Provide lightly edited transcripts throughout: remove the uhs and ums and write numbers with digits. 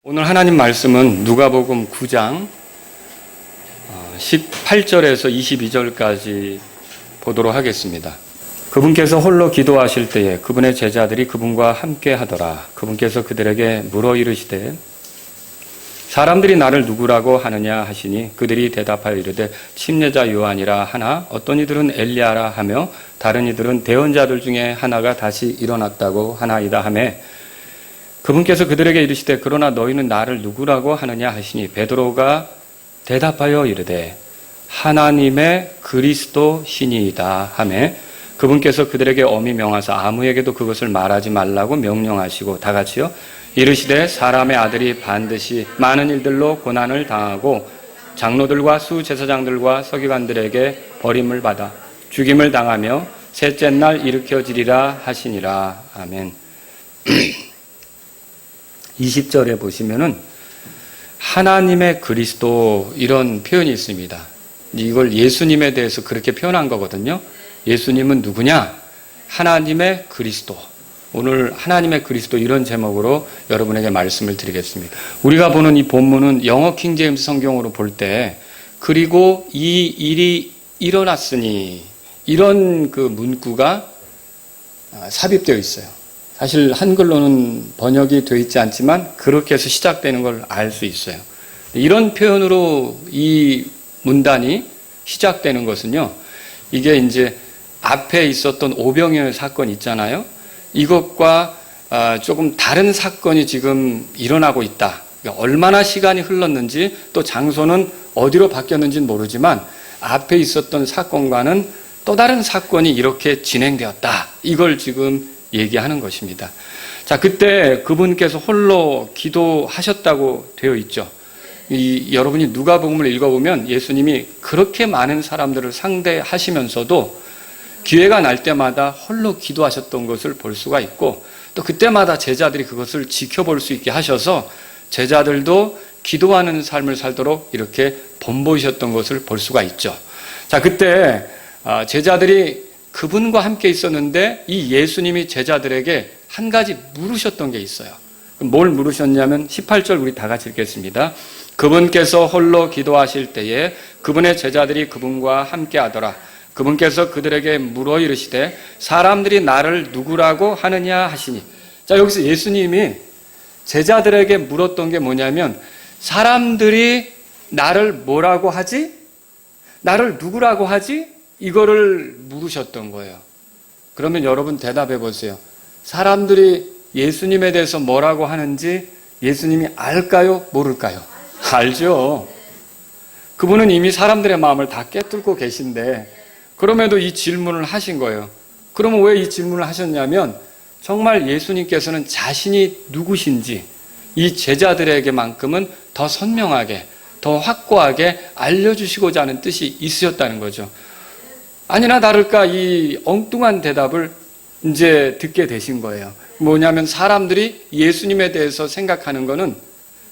오늘 하나님 말씀은 누가복음 9장 18절에서 22절까지 보도록 하겠습니다. 그분께서 홀로 기도하실 때에 그분의 제자들이 그분과 함께 하더라. 그분께서 그들에게 물어 이르시되 사람들이 나를 누구라고 하느냐 하시니 그들이 대답하여 이르되 침례자 요한이라 하나 어떤 이들은 엘리야라 하며 다른 이들은 대언자들 중에 하나가 다시 일어났다고 하나이다 하며 그분께서 그들에게 이르시되 그러나 너희는 나를 누구라고 하느냐 하시니 베드로가 대답하여 이르되 하나님의 그리스도 신이이다 하며 그분께서 그들에게 엄히 명하사 아무에게도 그것을 말하지 말라고 명령하시고 다 같이요 이르시되 사람의 아들이 반드시 많은 일들로 고난을 당하고 장로들과 수제사장들과 서기관들에게 버림을 받아 죽임을 당하며 셋째 날 일으켜지리라 하시니라. 아멘. 20절에 보시면은 하나님의 그리스도 이런 표현이 있습니다. 이걸 예수님에 대해서 그렇게 표현한 거거든요. 예수님은 누구냐? 하나님의 그리스도. 오늘 하나님의 그리스도 이런 제목으로 여러분에게 말씀을 드리겠습니다. 우리가 보는 이 본문은 영어 킹제임스 성경으로 볼 때 그리고 이 일이 일어났으니 이런 그 문구가 삽입되어 있어요. 사실 한글로는 번역이 되어 있지 않지만 그렇게 해서 시작되는 걸 알 수 있어요. 이런 표현으로 이 문단이 시작되는 것은요. 이게 이제 앞에 있었던 오병이어 사건 있잖아요. 이것과 조금 다른 사건이 지금 일어나고 있다. 그러니까 얼마나 시간이 흘렀는지 또 장소는 어디로 바뀌었는지는 모르지만 앞에 있었던 사건과는 또 다른 사건이 이렇게 진행되었다. 이걸 지금 얘기하는 것입니다. 자, 그때 그분께서 홀로 기도하셨다고 되어 있죠. 여러분이 누가복음을 읽어보면 예수님이 그렇게 많은 사람들을 상대하시면서도 기회가 날 때마다 홀로 기도하셨던 것을 볼 수가 있고 또 그때마다 제자들이 그것을 지켜볼 수 있게 하셔서 제자들도 기도하는 삶을 살도록 이렇게 본보이셨던 것을 볼 수가 있죠. 자, 그때 제자들이 그분과 함께 있었는데 이 예수님이 제자들에게 한 가지 물으셨던 게 있어요. 뭘 물으셨냐면 18절 우리 다 같이 읽겠습니다. 그분께서 홀로 기도하실 때에 그분의 제자들이 그분과 함께 하더라. 그분께서 그들에게 물어 이르시되 사람들이 나를 누구라고 하느냐 하시니. 자, 여기서 예수님이 제자들에게 물었던 게 뭐냐면 사람들이 나를 뭐라고 하지? 나를 누구라고 하지? 이거를 물으셨던 거예요. 그러면 여러분 대답해 보세요. 사람들이 예수님에 대해서 뭐라고 하는지 예수님이 알까요? 모를까요? 알죠. 그분은 이미 사람들의 마음을 다 꿰뚫고 계신데 그럼에도 이 질문을 하신 거예요. 그러면 왜 이 질문을 하셨냐면 정말 예수님께서는 자신이 누구신지 이 제자들에게만큼은 더 선명하게 더 확고하게 알려주시고자 하는 뜻이 있으셨다는 거죠. 아니나 다를까 이 엉뚱한 대답을 이제 듣게 되신 거예요. 뭐냐면 사람들이 예수님에 대해서 생각하는 거는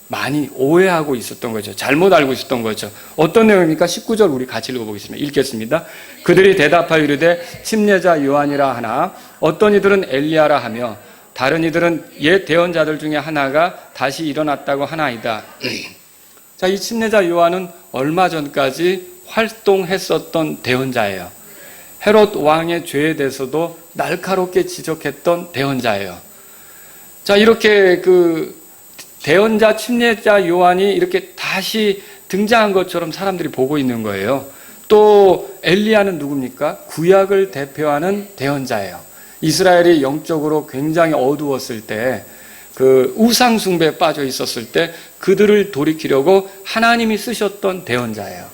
많이 오해하고 있었던 거죠. 잘못 알고 있었던 거죠. 어떤 내용입니까? 19절 우리 같이 읽어보겠습니다. 읽겠습니다. 그들이 대답하여 이르되 침례자 요한이라 하나 어떤 이들은 엘리야라 하며 다른 이들은 옛 대언자들 중에 하나가 다시 일어났다고 하나이다. 자, 이 침례자 요한은 얼마 전까지 활동했었던 대언자예요. 헤롯 왕의 죄에 대해서도 날카롭게 지적했던 대언자예요. 자, 이렇게 그 대언자 침례자 요한이 이렇게 다시 등장한 것처럼 사람들이 보고 있는 거예요. 또 엘리야는 누굽니까? 구약을 대표하는 대언자예요. 이스라엘이 영적으로 굉장히 어두웠을 때 그 우상 숭배에 빠져 있었을 때 그들을 돌이키려고 하나님이 쓰셨던 대언자예요.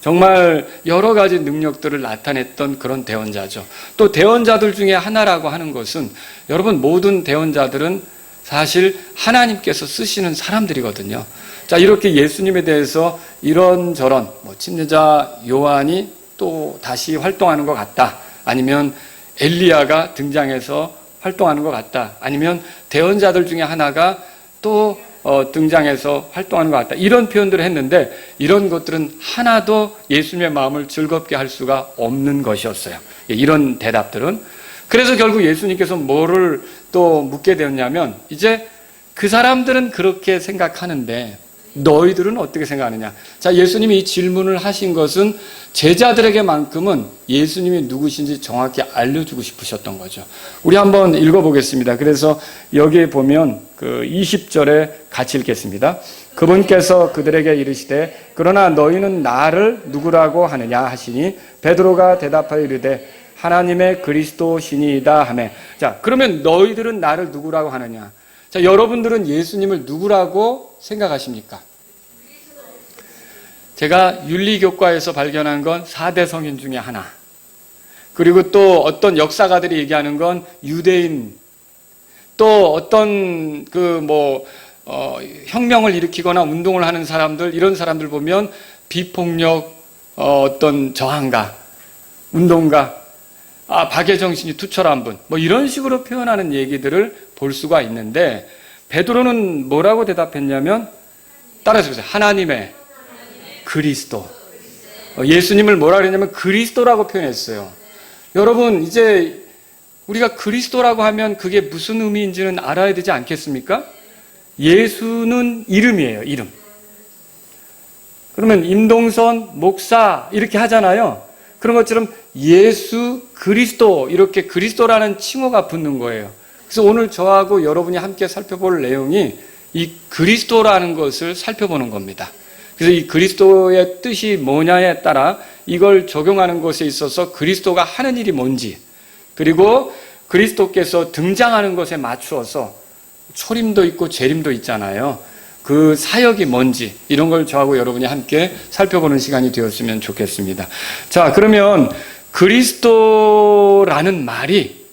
정말 여러 가지 능력들을 나타냈던 그런 대언자죠. 또 대언자들 중에 하나라고 하는 것은 여러분 모든 대언자들은 사실 하나님께서 쓰시는 사람들이거든요. 자, 이렇게 예수님에 대해서 이런저런 침례자 요한이 또 다시 활동하는 것 같다. 아니면 엘리야가 등장해서 활동하는 것 같다. 아니면 대언자들 중에 하나가 또 등장해서 활동하는 것 같다. 이런 표현들을 했는데 이런 것들은 하나도 예수님의 마음을 즐겁게 할 수가 없는 것이었어요. 이런 대답들은. 그래서 결국 예수님께서 뭐를 또 묻게 되었냐면 이제 그 사람들은 그렇게 생각하는데 너희들은 어떻게 생각하느냐? 자, 예수님이 이 질문을 하신 것은 제자들에게만큼은 예수님이 누구신지 정확히 알려주고 싶으셨던 거죠. 우리 한번 읽어보겠습니다. 그래서 여기에 보면 그 20절에 같이 읽겠습니다. 그분께서 그들에게 이르시되 그러나 너희는 나를 누구라고 하느냐 하시니 베드로가 대답하여 이르되 하나님의 그리스도시니이다 하며. 자, 그러면 너희들은 나를 누구라고 하느냐? 자, 여러분들은 예수님을 누구라고 생각하십니까? 제가 윤리교과에서 발견한 건 4대 성인 중에 하나. 그리고 또 어떤 역사가들이 얘기하는 건 유대인, 또 어떤 혁명을 일으키거나 운동을 하는 사람들, 이런 사람들 보면 비폭력, 어떤 저항가, 운동가, 박의 정신이 투철한 분, 이런 식으로 표현하는 얘기들을 볼 수가 있는데, 베드로는 뭐라고 대답했냐면, 따라서 보세요. 하나님의 그리스도. 예수님을 뭐라 그랬냐면 그리스도라고 표현했어요. 여러분, 이제 우리가 그리스도라고 하면 그게 무슨 의미인지는 알아야 되지 않겠습니까? 예수는 이름이에요, 이름. 그러면 임동선, 목사 이렇게 하잖아요. 그런 것처럼 예수, 그리스도, 이렇게 그리스도라는 칭호가 붙는 거예요. 그래서 오늘 저하고 여러분이 함께 살펴볼 내용이 이 그리스도라는 것을 살펴보는 겁니다. 그래서 이 그리스도의 뜻이 뭐냐에 따라 이걸 적용하는 것에 있어서 그리스도가 하는 일이 뭔지, 그리고 그리스도께서 등장하는 것에 맞추어서 초림도 있고 재림도 있잖아요. 그 사역이 뭔지, 이런 걸 저하고 여러분이 함께 살펴보는 시간이 되었으면 좋겠습니다. 자, 그러면 그리스도라는 말이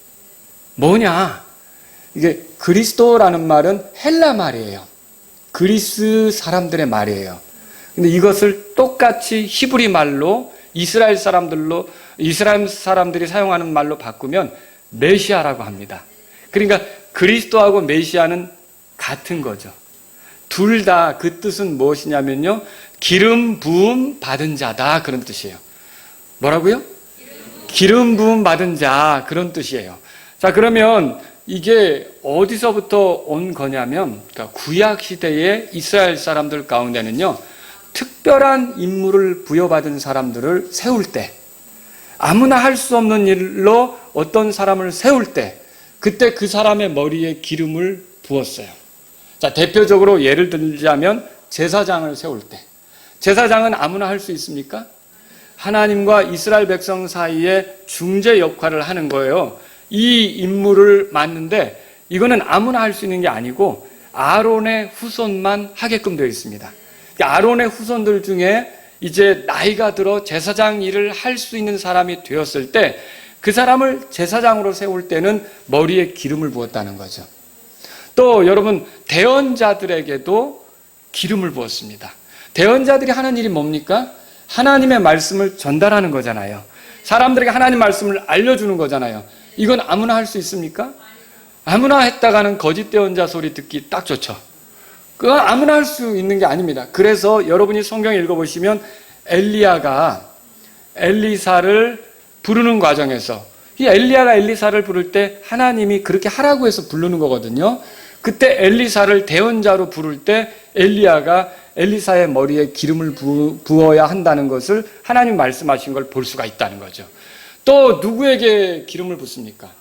뭐냐? 이게 그리스도라는 말은 헬라 말이에요. 그리스 사람들의 말이에요. 근데 이것을 똑같이 히브리 말로 이스라엘 사람들이 사용하는 말로 바꾸면 메시아라고 합니다. 그러니까 그리스도하고 메시아는 같은 거죠. 둘 다 그 뜻은 무엇이냐면요, 기름 부음 받은 자다, 그런 뜻이에요. 뭐라고요? 기름 부음 받은 자, 그런 뜻이에요. 자, 그러면 이게 어디서부터 온 거냐면, 그러니까 구약 시대의 이스라엘 사람들 가운데는요, 특별한 임무를 부여받은 사람들을 세울 때, 아무나 할 수 없는 일로 어떤 사람을 세울 때, 그때 그 사람의 머리에 기름을 부었어요. 자, 대표적으로 예를 들자면 제사장을 세울 때, 제사장은 아무나 할 수 있습니까? 하나님과 이스라엘 백성 사이에 중재 역할을 하는 거예요. 이 임무를 맡는데 이거는 아무나 할 수 있는 게 아니고 아론의 후손만 하게끔 되어 있습니다. 아론의 후손들 중에 이제 나이가 들어 제사장 일을 할 수 있는 사람이 되었을 때 그 사람을 제사장으로 세울 때는 머리에 기름을 부었다는 거죠. 또 여러분, 대언자들에게도 기름을 부었습니다. 대언자들이 하는 일이 뭡니까? 하나님의 말씀을 전달하는 거잖아요. 사람들에게 하나님 말씀을 알려주는 거잖아요. 이건 아무나 할 수 있습니까? 아무나 했다가는 거짓 대언자 소리 듣기 딱 좋죠. 그건 아무나 할 수 있는 게 아닙니다. 그래서 여러분이 성경 읽어보시면 엘리야가 엘리사를 부르는 과정에서, 이 엘리야가 엘리사를 부를 때 하나님이 그렇게 하라고 해서 부르는 거거든요. 그때 엘리사를 대언자로 부를 때 엘리야가 엘리사의 머리에 기름을 부어야 한다는 것을 하나님 말씀하신 걸 볼 수가 있다는 거죠. 또 누구에게 기름을 붓습니까?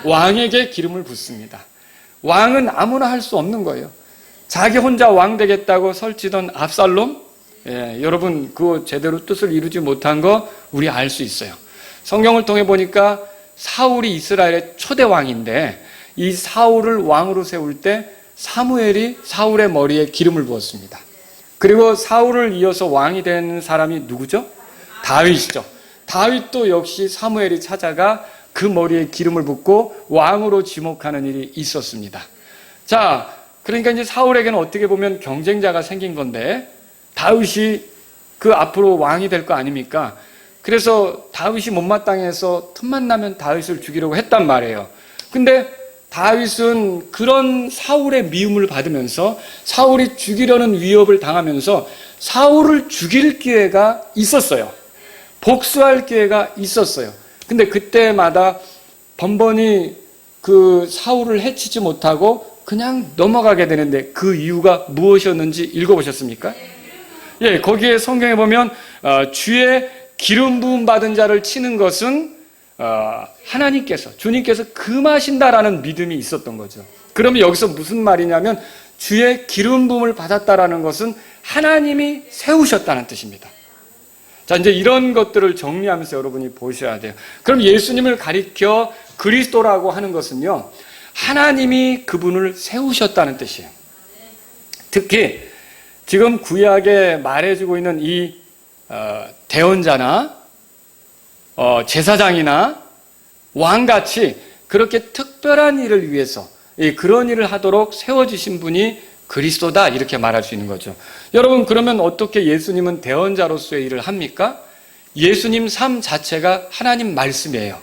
왕에게 기름을 붓습니다. 왕은 아무나 할 수 없는 거예요. 자기 혼자 왕 되겠다고 설치던 압살롬, 여러분 그거 제대로 뜻을 이루지 못한 거 우리 알 수 있어요. 성경을 통해 보니까 사울이 이스라엘의 초대 왕인데 이 사울을 왕으로 세울 때 사무엘이 사울의 머리에 기름을 부었습니다. 그리고 사울을 이어서 왕이 된 사람이 누구죠? 다윗이죠. 다윗도 역시 사무엘이 찾아가 그 머리에 기름을 붓고 왕으로 지목하는 일이 있었습니다. 자, 그러니까 이제 사울에게는 어떻게 보면 경쟁자가 생긴 건데 다윗이 그 앞으로 왕이 될 거 아닙니까? 그래서 다윗이 못마땅해서 틈만 나면 다윗을 죽이려고 했단 말이에요. 근데 다윗은 그런 사울의 미움을 받으면서 사울이 죽이려는 위협을 당하면서 사울을 죽일 기회가 있었어요. 복수할 기회가 있었어요. 근데 그때마다 번번이 그 사울을 해치지 못하고 그냥 넘어가게 되는데 그 이유가 무엇이었는지 읽어보셨습니까? 예, 거기에 성경에 보면 주의 기름 부음 받은 자를 치는 것은 하나님께서, 주님께서 금하신다라는 믿음이 있었던 거죠. 그러면 여기서 무슨 말이냐면 주의 기름 부음을 받았다라는 것은 하나님이 세우셨다는 뜻입니다. 자, 이제 이런 것들을 정리하면서 여러분이 보셔야 돼요. 그럼 예수님을 가리켜 그리스도라고 하는 것은요, 하나님이 그분을 세우셨다는 뜻이에요. 특히 지금 구약에 말해주고 있는 이 대언자나 제사장이나 왕같이 그렇게 특별한 일을 위해서 그런 일을 하도록 세워주신 분이 그리스도다, 이렇게 말할 수 있는 거죠. 여러분, 그러면 어떻게 예수님은 대언자로서의 일을 합니까? 예수님 삶 자체가 하나님 말씀이에요.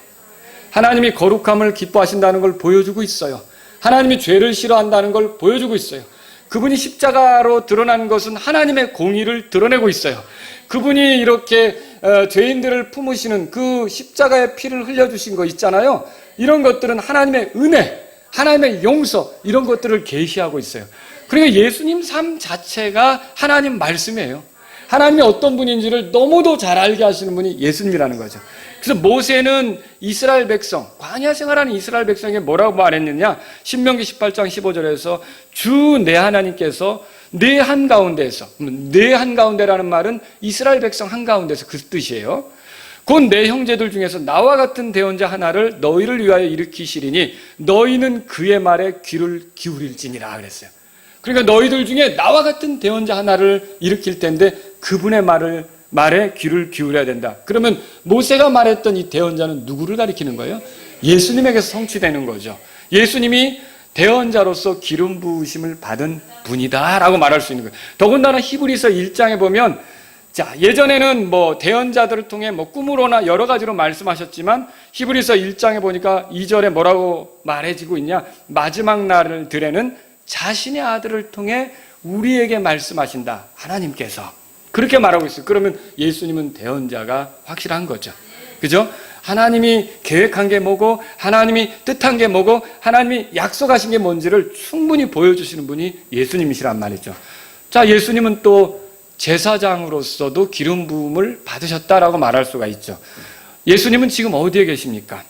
하나님이 거룩함을 기뻐하신다는 걸 보여주고 있어요. 하나님이 죄를 싫어한다는 걸 보여주고 있어요. 그분이 십자가로 드러난 것은 하나님의 공의를 드러내고 있어요. 그분이 이렇게 죄인들을 품으시는 그 십자가의 피를 흘려주신 거 있잖아요. 이런 것들은 하나님의 은혜, 하나님의 용서, 이런 것들을 계시하고 있어요. 그러니까 예수님 삶 자체가 하나님 말씀이에요. 하나님이 어떤 분인지를 너무도 잘 알게 하시는 분이 예수님이라는 거죠. 그래서 모세는 이스라엘 백성, 광야 생활하는 이스라엘 백성에게 뭐라고 말했느냐? 신명기 18장 15절에서 주 내 하나님께서 내 한가운데에서, 내 한가운데라는 말은 이스라엘 백성 한가운데서 그 뜻이에요. 곧 내 형제들 중에서 나와 같은 대언자 하나를 너희를 위하여 일으키시리니 너희는 그의 말에 귀를 기울일지니라 그랬어요. 그러니까 너희들 중에 나와 같은 대언자 하나를 일으킬 텐데 그분의 말에 귀를 기울여야 된다. 그러면 모세가 말했던 이 대언자는 누구를 가리키는 거예요? 예수님에게서 성취되는 거죠. 예수님이 대언자로서 기름 부으심을 받은 분이다 라고 말할 수 있는 거예요. 더군다나 히브리서 1장에 보면, 자, 예전에는 뭐 대언자들을 통해 뭐 꿈으로나 여러 가지로 말씀하셨지만 히브리서 1장에 보니까 2절에 뭐라고 말해지고 있냐? 마지막 날들에는 자신의 아들을 통해 우리에게 말씀하신다, 하나님께서. 그렇게 말하고 있어요. 그러면 예수님은 대언자가 확실한 거죠. 그죠? 하나님이 계획한 게 뭐고, 하나님이 뜻한 게 뭐고, 하나님이 약속하신 게 뭔지를 충분히 보여주시는 분이 예수님이시란 말이죠. 자, 예수님은 또 제사장으로서도 기름 부음을 받으셨다라고 말할 수가 있죠. 예수님은 지금 어디에 계십니까?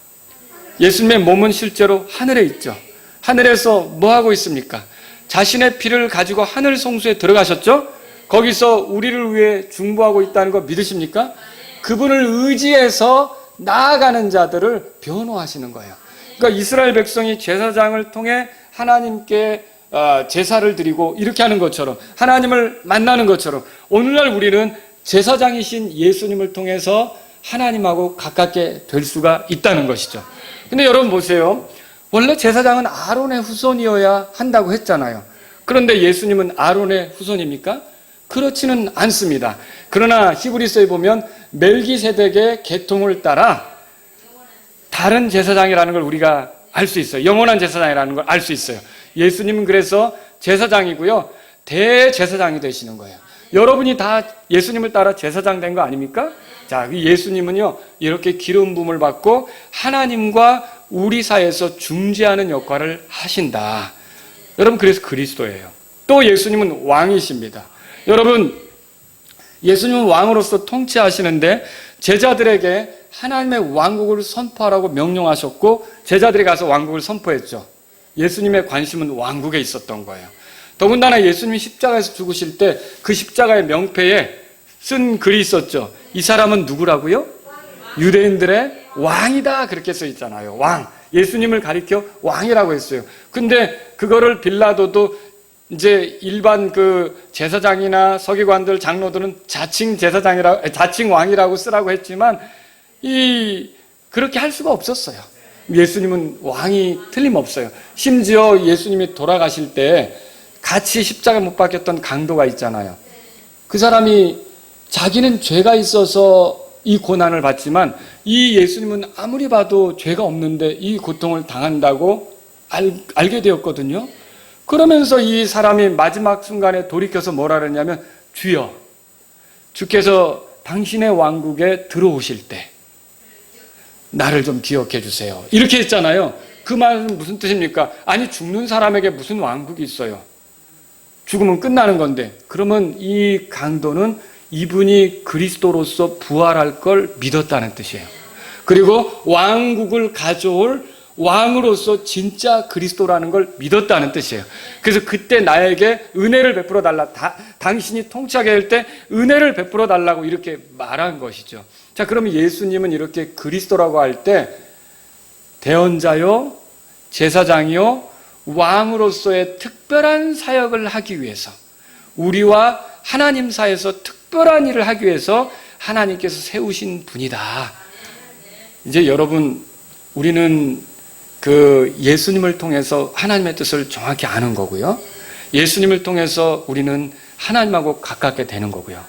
예수님의 몸은 실제로 하늘에 있죠. 하늘에서 뭐 하고 있습니까? 자신의 피를 가지고 하늘 성소에 들어가셨죠? 거기서 우리를 위해 중보하고 있다는 거 믿으십니까? 그분을 의지해서 나아가는 자들을 변호하시는 거예요. 그러니까 이스라엘 백성이 제사장을 통해 하나님께 제사를 드리고 이렇게 하는 것처럼, 하나님을 만나는 것처럼, 오늘날 우리는 제사장이신 예수님을 통해서 하나님하고 가깝게 될 수가 있다는 것이죠. 근데 여러분 보세요. 원래 제사장은 아론의 후손이어야 한다고 했잖아요. 그런데 예수님은 아론의 후손입니까? 그렇지는 않습니다. 그러나 히브리서에 보면 멜기세덱의 계통을 따라 다른 제사장이라는 걸 우리가 알 수 있어요. 영원한 제사장이라는 걸 알 수 있어요. 예수님은 그래서 제사장이고요, 대제사장이 되시는 거예요. 여러분이 다 예수님을 따라 제사장 된 거 아닙니까? 자, 예수님은요 이렇게 기름 부음을 받고 하나님과 우리 사이에서 중재하는 역할을 하신다. 여러분, 그래서 그리스도예요. 또 예수님은 왕이십니다. 여러분, 예수님은 왕으로서 통치하시는데 제자들에게 하나님의 왕국을 선포하라고 명령하셨고 제자들이 가서 왕국을 선포했죠. 예수님의 관심은 왕국에 있었던 거예요. 더군다나 예수님이 십자가에서 죽으실 때 그 십자가의 명패에 쓴 글이 있었죠. 이 사람은 누구라고요? 유대인들의 왕이다, 그렇게 써 있잖아요. 왕. 예수님을 가리켜 왕이라고 했어요. 근데 그거를 빌라도도 이제 일반 그 제사장이나 서기관들, 장로들은 자칭 왕이라고 쓰라고 했지만 그렇게 할 수가 없었어요. 예수님은 왕이 틀림없어요. 심지어 예수님이 돌아가실 때 같이 십자가 못 박혔던 강도가 있잖아요. 그 사람이 자기는 죄가 있어서 이 고난을 받지만 이 예수님은 아무리 봐도 죄가 없는데 이 고통을 당한다고 알게 되었거든요. 그러면서 이 사람이 마지막 순간에 돌이켜서 뭐라 그랬냐면, 주여, 주께서 당신의 왕국에 들어오실 때 나를 좀 기억해 주세요, 이렇게 했잖아요. 그 말은 무슨 뜻입니까? 아니, 죽는 사람에게 무슨 왕국이 있어요? 죽으면 끝나는 건데. 그러면 이 강도는 이분이 그리스도로서 부활할 걸 믿었다는 뜻이에요. 그리고 왕국을 가져올 왕으로서 진짜 그리스도라는 걸 믿었다는 뜻이에요. 그래서 그때 나에게 은혜를 베풀어 달라. 당신이 통치하게 할 때 은혜를 베풀어 달라고 이렇게 말한 것이죠. 자, 그러면 예수님은 이렇게 그리스도라고 할 때 대언자요, 제사장이요, 왕으로서의 특별한 사역을 하기 위해서, 우리와 하나님 사이에서 특별한 일을 하기 위해서 하나님께서 세우신 분이다. 이제 여러분, 우리는 그 예수님을 통해서 하나님의 뜻을 정확히 아는 거고요. 예수님을 통해서 우리는 하나님하고 가깝게 되는 거고요.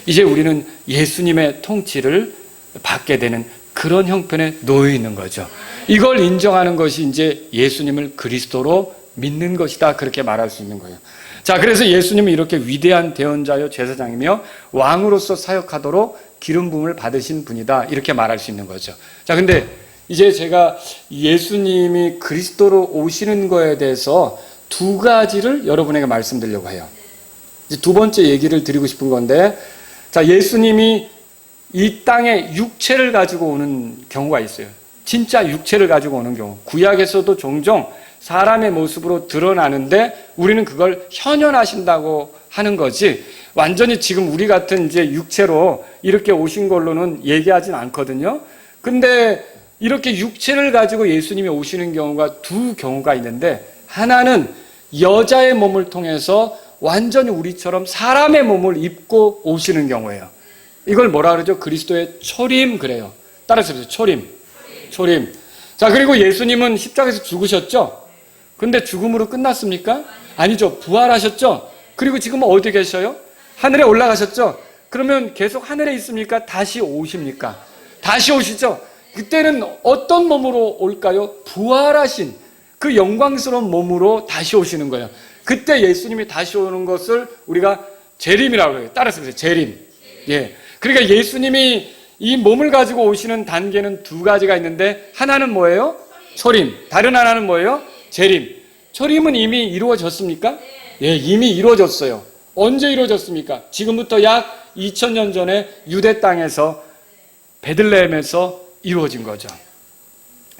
이제 우리는 예수님의 통치를 받게 되는 그런 형편에 놓여 있는 거죠. 이걸 인정하는 것이 이제 예수님을 그리스도로 믿는 것이다. 그렇게 말할 수 있는 거예요. 자, 그래서 예수님은 이렇게 위대한 대언자요, 제사장이며 왕으로서 사역하도록 기름 부음을 받으신 분이다. 이렇게 말할 수 있는 거죠. 자, 근데 이제 제가 예수님이 그리스도로 오시는 거에 대해서 두 가지를 여러분에게 말씀드리려고 해요. 이제 두 번째 얘기를 드리고 싶은 건데, 자, 예수님이 이 땅에 육체를 가지고 오는 경우가 있어요. 진짜 육체를 가지고 오는 경우. 구약에서도 종종 사람의 모습으로 드러나는데 우리는 그걸 현현하신다고 하는 거지, 완전히 지금 우리 같은 이제 육체로 이렇게 오신 걸로는 얘기하진 않거든요. 근데 이렇게 육체를 가지고 예수님이 오시는 경우가 두 경우가 있는데, 하나는 여자의 몸을 통해서 완전히 우리처럼 사람의 몸을 입고 오시는 경우예요. 이걸 뭐라 그러죠? 그리스도의 초림 그래요. 따라서 초림. 자, 그리고 예수님은 십자가에서 죽으셨죠? 근데 죽음으로 끝났습니까? 아니죠. 부활하셨죠? 그리고 지금 어디 계셔요? 하늘에 올라가셨죠? 그러면 계속 하늘에 있습니까? 다시 오십니까? 다시 오시죠? 그때는 어떤 몸으로 올까요? 부활하신 그 영광스러운 몸으로 다시 오시는 거예요. 그때 예수님이 다시 오는 것을 우리가 재림이라고 해요. 따라서 재림. 예. 그러니까 예수님이 이 몸을 가지고 오시는 단계는 두 가지가 있는데, 하나는 뭐예요? 초림. 다른 하나는 뭐예요? 재림. 초림은 이미 이루어졌습니까? 예, 이미 이루어졌어요. 언제 이루어졌습니까? 지금부터 약 2000년 전에 유대 땅에서 베들레헴에서 이루어진 거죠.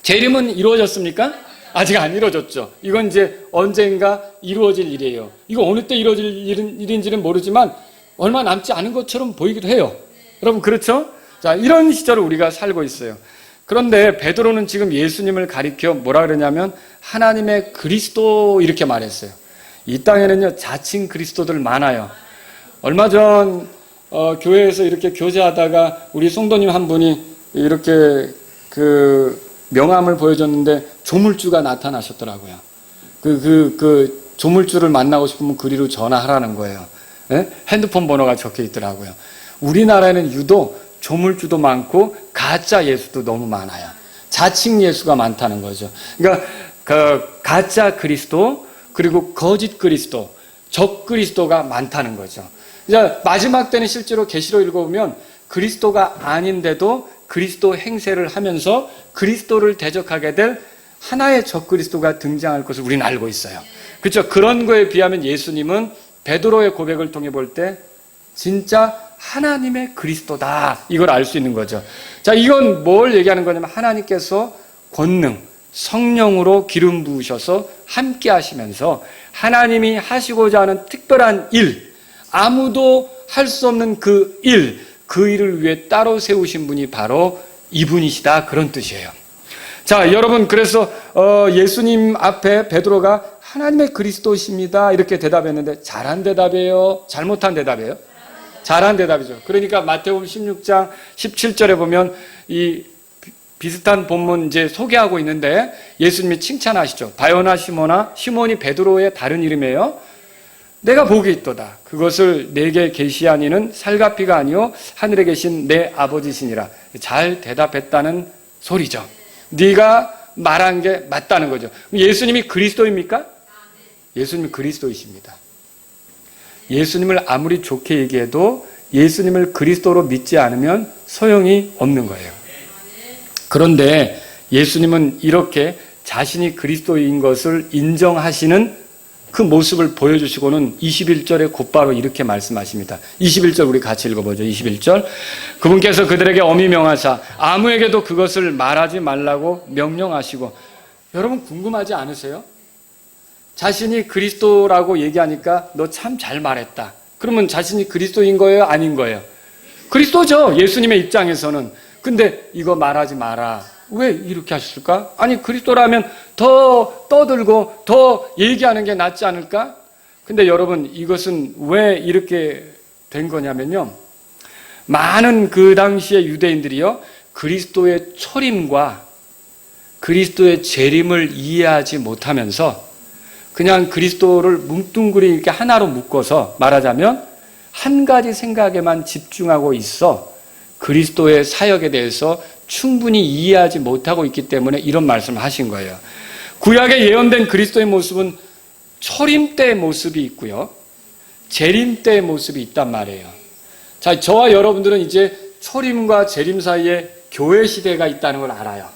재림은 이루어졌습니까? 아직 안 이루어졌죠. 이건 이제 언젠가 이루어질 일이에요. 이거 어느 때 이루어질 일인지는 모르지만 얼마 남지 않은 것처럼 보이기도 해요. 여러분, 그렇죠? 자, 이런 시절을 우리가 살고 있어요. 그런데 베드로는 지금 예수님을 가리켜 뭐라 그러냐면 하나님의 그리스도 이렇게 말했어요. 이 땅에는요, 자칭 그리스도들 많아요. 얼마 전 교회에서 이렇게 교제하다가 우리 성도님 한 분이 이렇게 그 명함을 보여줬는데 조물주가 나타나셨더라고요. 그 조물주를 만나고 싶으면 그리로 전화하라는 거예요. 네? 핸드폰 번호가 적혀 있더라고요. 우리나라에는 유독 조물주도 많고 가짜 예수도 너무 많아요. 자칭 예수가 많다는 거죠. 그러니까 그 가짜 그리스도, 그리고 거짓 그리스도, 적 그리스도가 많다는 거죠. 이제 마지막 때는 실제로 계시록 읽어보면 그리스도가 아닌데도 그리스도 행세를 하면서 그리스도를 대적하게 될 하나의 적 그리스도가 등장할 것을 우리는 알고 있어요. 그렇죠? 그런 거에 비하면 예수님은 베드로의 고백을 통해 볼 때 진짜 하나님의 그리스도다, 이걸 알 수 있는 거죠. 자, 이건 뭘 얘기하는 거냐면 하나님께서 권능, 성령으로 기름 부으셔서 함께 하시면서 하나님이 하시고자 하는 특별한 일, 아무도 할 수 없는 그 일을 위해 따로 세우신 분이 바로 이분이시다, 그런 뜻이에요. 자, 여러분, 그래서 예수님 앞에 베드로가 하나님의 그리스도십니다 이렇게 대답했는데, 잘한 대답이에요? 잘못한 대답이에요? 잘한 대답이죠. 그러니까 마태복음 16장 17절에 보면 이 비슷한 본문 이제 소개하고 있는데 예수님이 칭찬하시죠. 바요나 시몬아, 시몬이 베드로의 다른 이름이에요. 내가 복이 있도다. 그것을 내게 계시한 이는 살갑이가 아니요 하늘에 계신 내 아버지시니라. 잘 대답했다는 소리죠. 네가 말한 게 맞다는 거죠. 예수님이 그리스도입니까? 예수님이 그리스도이십니다. 예수님을 아무리 좋게 얘기해도 예수님을 그리스도로 믿지 않으면 소용이 없는 거예요. 그런데 예수님은 이렇게 자신이 그리스도인 것을 인정하시는 그 모습을 보여주시고는 21절에 곧바로 이렇게 말씀하십니다. 21절 우리 같이 읽어보죠. 21절. 그분께서 그들에게 엄히 명하사 아무에게도 그것을 말하지 말라고 명령하시고. 여러분 궁금하지 않으세요? 자신이 그리스도라고 얘기하니까 너 참 잘 말했다. 그러면 자신이 그리스도인 거예요? 아닌 거예요? 그리스도죠. 예수님의 입장에서는. 근데 이거 말하지 마라. 왜 이렇게 하셨을까? 아니 그리스도라면 더 떠들고 더 얘기하는 게 낫지 않을까? 근데 여러분 이것은 왜 이렇게 된 거냐면요, 많은 그 당시의 유대인들이요 그리스도의 초림과 그리스도의 재림을 이해하지 못하면서 그냥 그리스도를 뭉뚱그리 이렇게 하나로 묶어서 말하자면 한 가지 생각에만 집중하고 있어 그리스도의 사역에 대해서 충분히 이해하지 못하고 있기 때문에 이런 말씀을 하신 거예요. 구약에 예언된 그리스도의 모습은 초림 때의 모습이 있고요, 재림 때의 모습이 있단 말이에요. 자, 저와 여러분들은 이제 초림과 재림 사이에 교회 시대가 있다는 걸 알아요.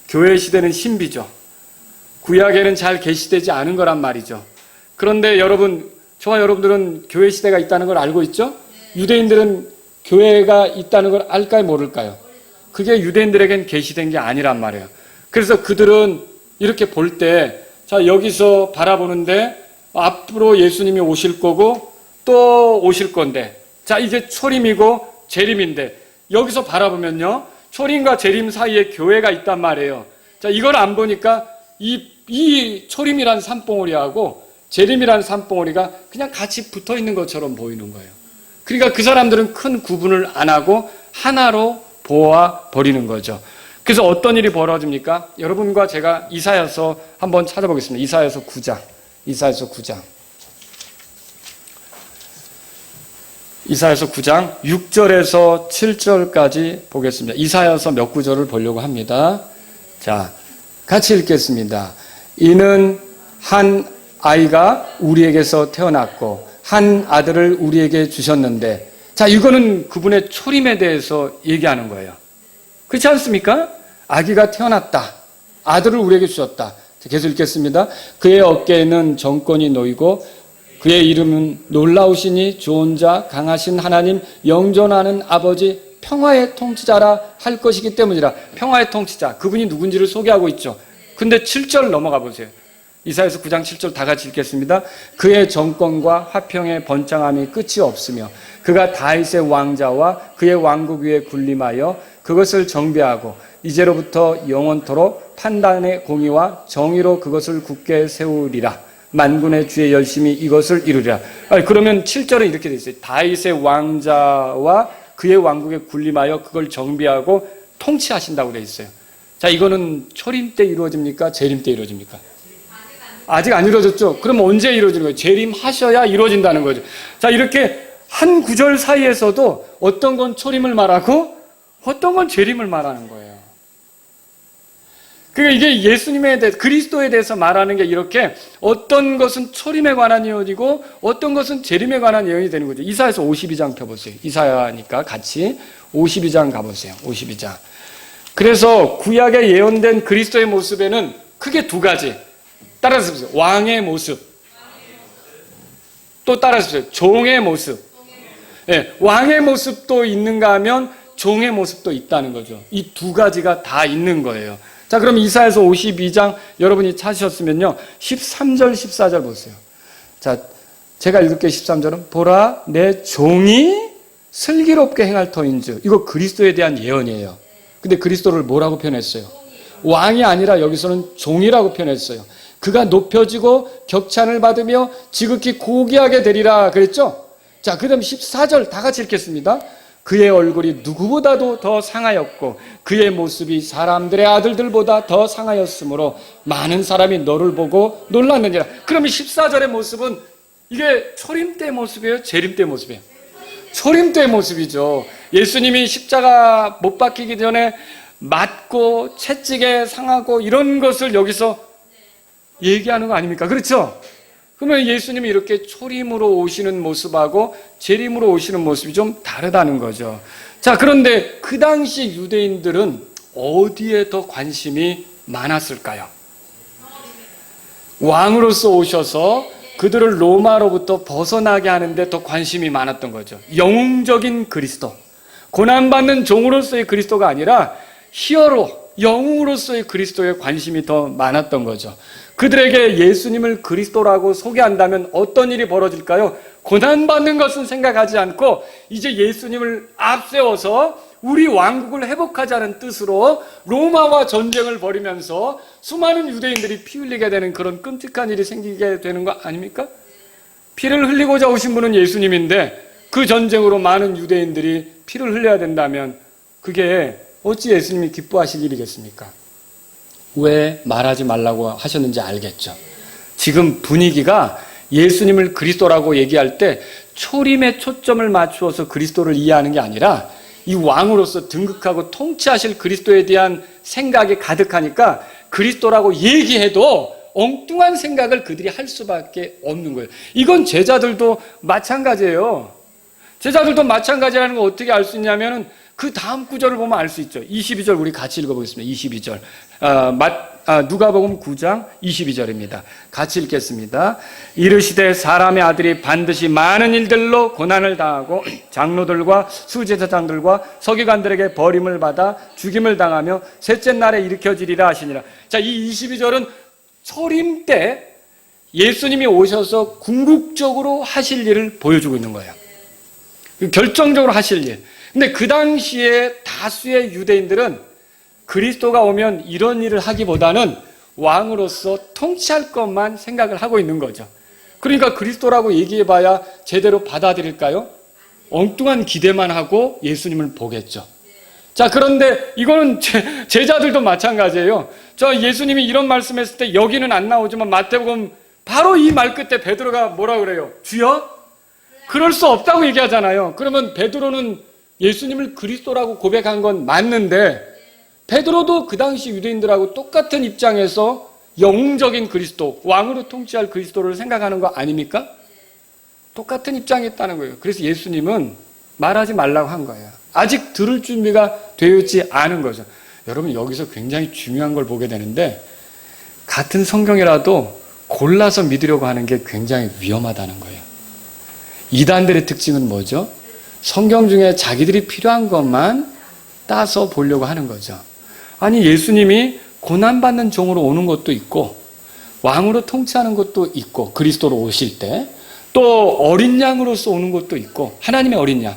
교회 시대는 신비죠. 구약에는 잘 계시되지 않은 거란 말이죠. 그런데 여러분, 저와 여러분들은 교회 시대가 있다는 걸 알고 있죠? 유대인들은 교회가 있다는 걸 알까요, 모를까요? 그게 유대인들에겐 계시된 게 아니란 말이에요. 그래서 그들은 이렇게 볼 때, 자, 여기서 바라보는데 앞으로 예수님이 오실 거고 또 오실 건데, 자, 이게 초림이고 재림인데 여기서 바라보면요, 초림과 재림 사이에 교회가 있단 말이에요. 자, 이걸 안 보니까 이 초림이란 산봉우리하고 재림이란 산봉우리가 그냥 같이 붙어 있는 것처럼 보이는 거예요. 그러니까 그 사람들은 큰 구분을 안 하고 하나로 보아 버리는 거죠. 그래서 어떤 일이 벌어집니까? 여러분과 제가 이사야서 한번 찾아보겠습니다. 이사야서 9장. 이사야서 9장. 이사야서 9장 6절에서 7절까지 보겠습니다. 이사야서 몇 구절을 보려고 합니다. 자, 같이 읽겠습니다. 이는 한 아이가 우리에게서 태어났고 한 아들을 우리에게 주셨는데, 자, 이거는 그분의 초림에 대해서 얘기하는 거예요. 그렇지 않습니까? 아기가 태어났다. 아들을 우리에게 주셨다. 계속 읽겠습니다. 그의 어깨에는 정권이 놓이고 그의 이름은 놀라우시니 좋은 자, 강하신 하나님, 영존하는 아버지, 평화의 통치자라 할 것이기 때문이라. 평화의 통치자, 그분이 누군지를 소개하고 있죠. 근데 7절 넘어가 보세요. 이사야서 9장 7절 다 같이 읽겠습니다. 그의 정권과 화평의 번창함이 끝이 없으며 그가 다윗의 왕자와 그의 왕국 위에 군림하여 그것을 정비하고 이제로부터 영원토록 판단의 공의와 정의로 그것을 굳게 세우리라. 만군의 주의 열심히 이것을 이루리라. 그러면 7절은 이렇게 되어 있어요. 다윗의 왕자와 그의 왕국에 군림하여 그걸 정비하고 통치하신다고 되어 있어요. 자, 이거는 초림 때 이루어집니까? 재림 때 이루어집니까? 아직 안 이루어졌죠? 그럼 언제 이루어지는 거예요? 재림하셔야 이루어진다는 거죠. 자, 이렇게 한 구절 사이에서도 어떤 건 초림을 말하고 어떤 건 재림을 말하는 거예요. 그러니까 이게 예수님에 대해, 그리스도에 대해서 말하는 게 이렇게 어떤 것은 초림에 관한 예언이고 어떤 것은 재림에 관한 예언이 되는 거죠. 이사야서 52장 펴보세요. 이사야니까 같이 52장 가보세요. 52장. 그래서 구약에 예언된 그리스도의 모습에는 크게 두 가지. 따라서 보세요. 왕의 모습. 또 따라서 보세요. 종의 모습. 네, 왕의 모습도 있는가 하면 종의 모습도 있다는 거죠. 이 두 가지가 다 있는 거예요. 자, 그럼 이사야서 52장 여러분이 찾으셨으면요, 13절 14절 보세요. 자, 제가 읽을게요. 13절은 보라 내 종이 슬기롭게 행할 터인즉. 이거 그리스도에 대한 예언이에요. 근데 그리스도를 뭐라고 표현했어요? 왕이 아니라 여기서는 종이라고 표현했어요. 그가 높여지고 격찬을 받으며 지극히 고귀하게 되리라 그랬죠? 자, 그 다음 14절 다 같이 읽겠습니다. 그의 얼굴이 누구보다도 더 상하였고 그의 모습이 사람들의 아들들보다 더 상하였으므로 많은 사람이 너를 보고 놀랐느니라. 그러면 14절의 모습은 이게 초림 때 모습이에요? 재림 때 모습이에요? 초림 때 모습이죠. 예수님이 십자가 못 박히기 전에 맞고 채찍에 상하고 이런 것을 여기서 얘기하는 거 아닙니까? 그렇죠? 그러면 예수님이 이렇게 초림으로 오시는 모습하고 재림으로 오시는 모습이 좀 다르다는 거죠. 자, 그런데 그 당시 유대인들은 어디에 더 관심이 많았을까요? 왕으로서 오셔서 그들을 로마로부터 벗어나게 하는데 더 관심이 많았던 거죠. 영웅적인 그리스도, 고난받는 종으로서의 그리스도가 아니라 히어로, 영웅으로서의 그리스도에 관심이 더 많았던 거죠. 그들에게 예수님을 그리스도라고 소개한다면 어떤 일이 벌어질까요? 고난받는 것은 생각하지 않고 이제 예수님을 앞세워서 우리 왕국을 회복하자는 뜻으로 로마와 전쟁을 벌이면서 수많은 유대인들이 피 흘리게 되는 그런 끔찍한 일이 생기게 되는 거 아닙니까? 피를 흘리고자 오신 분은 예수님인데 그 전쟁으로 많은 유대인들이 피를 흘려야 된다면 그게 어찌 예수님이 기뻐하실 일이겠습니까? 왜 말하지 말라고 하셨는지 알겠죠? 지금 분위기가 예수님을 그리스도라고 얘기할 때 초림에 초점을 맞추어서 그리스도를 이해하는 게 아니라 이 왕으로서 등극하고 통치하실 그리스도에 대한 생각이 가득하니까 그리스도라고 얘기해도 엉뚱한 생각을 그들이 할 수밖에 없는 거예요. 이건 제자들도 마찬가지예요. 제자들도 마찬가지라는 걸 어떻게 알 수 있냐면은 그 다음 구절을 보면 알 수 있죠. 22절 우리 같이 읽어보겠습니다. 22절. 누가복음 9장 22절입니다. 같이 읽겠습니다. 이르시되 사람의 아들이 반드시 많은 일들로 고난을 당하고 장로들과 수제사장들과 서기관들에게 버림을 받아 죽임을 당하며 셋째 날에 일으켜지리라 하시니라. 자, 이 22절은 초림 때 예수님이 오셔서 궁극적으로 하실 일을 보여주고 있는 거예요. 결정적으로 하실 일. 근데 그 당시에 다수의 유대인들은 그리스도가 오면 이런 일을 하기보다는 왕으로서 통치할 것만 생각을 하고 있는 거죠. 그러니까 그리스도라고 얘기해봐야 제대로 받아들일까요? 엉뚱한 기대만 하고 예수님을 보겠죠. 자, 그런데 이거는 제자들도 마찬가지예요. 저 예수님이 이런 말씀했을 때 여기는 안 나오지만 마태복음 바로 이 말 끝에 베드로가 뭐라 그래요? 주여? 그럴 수 없다고 얘기하잖아요. 그러면 베드로는 예수님을 그리스도라고 고백한 건 맞는데 베드로도 그 당시 유대인들하고 똑같은 입장에서 영웅적인 그리스도, 왕으로 통치할 그리스도를 생각하는 거 아닙니까? 똑같은 입장에 있다는 거예요. 그래서 예수님은 말하지 말라고 한 거예요. 아직 들을 준비가 되어 있지 않은 거죠. 여러분 여기서 굉장히 중요한 걸 보게 되는데 같은 성경이라도 골라서 믿으려고 하는 게 굉장히 위험하다는 거예요. 이단들의 특징은 뭐죠? 성경 중에 자기들이 필요한 것만 따서 보려고 하는 거죠. 아니 예수님이 고난받는 종으로 오는 것도 있고 왕으로 통치하는 것도 있고 그리스도로 오실 때 또 어린 양으로서 오는 것도 있고 하나님의 어린 양,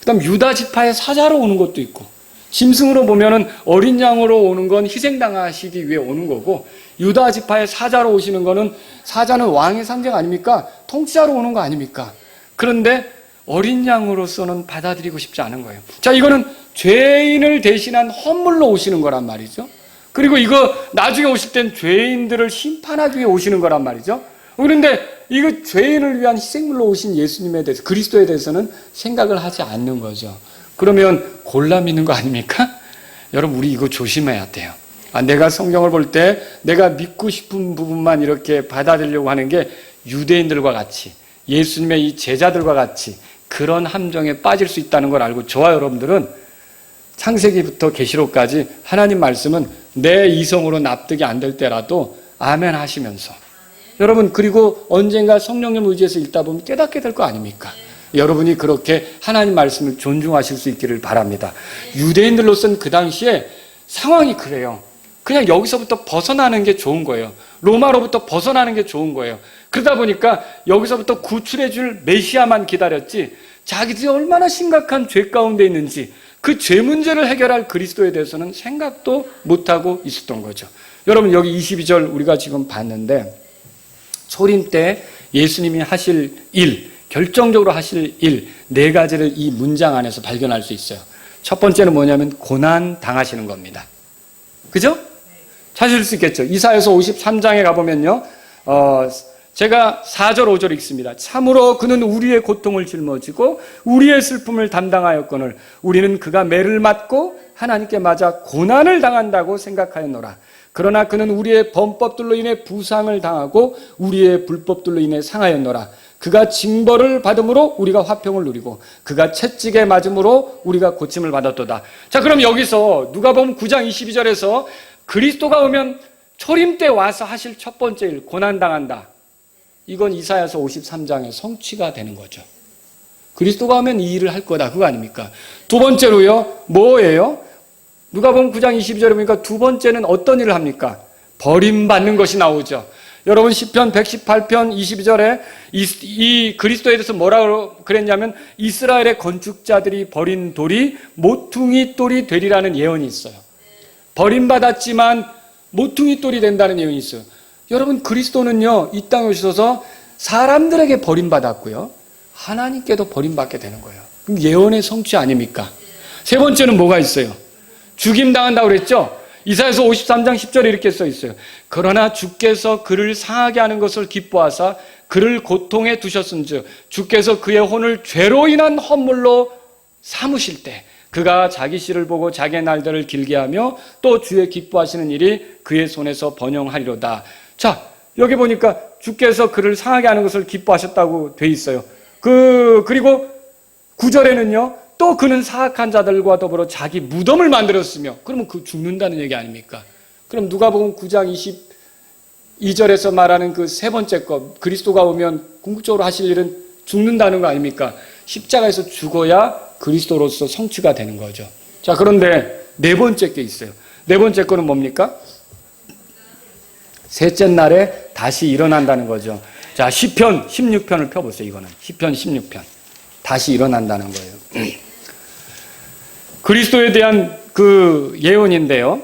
그 다음 유다 지파의 사자로 오는 것도 있고 짐승으로 보면은 어린 양으로 오는 건 희생당하시기 위해 오는 거고 유다 지파의 사자로 오시는 거는 사자는 왕의 상징 아닙니까? 통치하러 오는 거 아닙니까? 그런데 어린 양으로서는 받아들이고 싶지 않은 거예요. 자, 이거는 죄인을 대신한 헌물로 오시는 거란 말이죠. 그리고 이거 나중에 오실 땐 죄인들을 심판하기 위해 오시는 거란 말이죠. 그런데 이거 죄인을 위한 희생물로 오신 예수님에 대해서, 그리스도에 대해서는 생각을 하지 않는 거죠. 그러면 골라 믿는 거 아닙니까? 여러분 우리 이거 조심해야 돼요. 내가 성경을 볼 때 내가 믿고 싶은 부분만 이렇게 받아들이려고 하는 게 유대인들과 같이 예수님의 이 제자들과 같이 그런 함정에 빠질 수 있다는 걸 알고 저와 여러분들은 창세기부터 계시록까지 하나님 말씀은 내 이성으로 납득이 안 될 때라도 아멘 하시면서 여러분 그리고 언젠가 성령님 의지해서 읽다 보면 깨닫게 될 거 아닙니까? 여러분이 그렇게 하나님 말씀을 존중하실 수 있기를 바랍니다. 유대인들로서는 그 당시에 상황이 그래요. 그냥 여기서부터 벗어나는 게 좋은 거예요. 로마로부터 벗어나는 게 좋은 거예요. 그러다 보니까 여기서부터 구출해 줄 메시아만 기다렸지 자기들이 얼마나 심각한 죄 가운데 있는지 그 죄 문제를 해결할 그리스도에 대해서는 생각도 못하고 있었던 거죠. 여러분 여기 22절 우리가 지금 봤는데 초림 때 예수님이 하실 일, 결정적으로 하실 일 네 가지를 이 문장 안에서 발견할 수 있어요. 첫 번째는 뭐냐면 고난 당하시는 겁니다. 그죠? 찾을 수 있겠죠. 이사야서 53장에 가보면요. 제가 4절 5절 읽습니다. 참으로 그는 우리의 고통을 짊어지고 우리의 슬픔을 담당하였거늘 우리는 그가 매를 맞고 하나님께 맞아 고난을 당한다고 생각하였노라. 그러나 그는 우리의 범법들로 인해 부상을 당하고 우리의 불법들로 인해 상하였노라. 그가 징벌을 받음으로 우리가 화평을 누리고 그가 채찍에 맞음으로 우리가 고침을 받았도다. 자, 그럼 여기서 누가복음 9장 22절에서 그리스도가 오면 초림 때 와서 하실 첫 번째 일, 고난당한다. 이건 이사야서 53장의 성취가 되는 거죠. 그리스도가 하면 이 일을 할 거다. 그거 아닙니까? 두 번째로요, 뭐예요? 누가복음 9장 22절에 보니까 두 번째는 어떤 일을 합니까? 버림받는 것이 나오죠. 여러분 시편 118편 22절에 이 그리스도에 대해서 뭐라고 그랬냐면 이스라엘의 건축자들이 버린 돌이 모퉁이 돌이 되리라는 예언이 있어요. 버림받았지만 모퉁이 돌이 된다는 예언이 있어요. 여러분 그리스도는요, 이 땅에 오셔서 사람들에게 버림받았고요, 하나님께도 버림받게 되는 거예요. 그럼 예언의 성취 아닙니까? 세 번째는 뭐가 있어요? 죽임당한다고 그랬죠? 이사야서 53장 10절에 이렇게 써 있어요. 그러나 주께서 그를 상하게 하는 것을 기뻐하사 그를 고통에 두셨은즉 주께서 그의 혼을 죄로 인한 헌물로 삼으실 때 그가 자기 씨를 보고 자기의 날들을 길게 하며 또 주의 기뻐하시는 일이 그의 손에서 번영하리로다. 자, 여기 보니까 주께서 그를 상하게 하는 것을 기뻐하셨다고 돼 있어요. 그리고 9절에는요, 또 그는 사악한 자들과 더불어 자기 무덤을 만들었으며, 그러면 그 죽는다는 얘기 아닙니까? 그럼 누가복음 9장 22절에서 말하는 그 세 번째 것, 그리스도가 오면 궁극적으로 하실 일은 죽는다는 거 아닙니까? 십자가에서 죽어야 그리스도로서 성취가 되는 거죠. 자, 그런데 네 번째 게 있어요. 네 번째 거는 뭡니까? 셋째 날에 다시 일어난다는 거죠. 자, 시편 16편을 펴보세요. 이거는 시편 16편. 다시 일어난다는 거예요. 그리스도에 대한 그 예언인데요.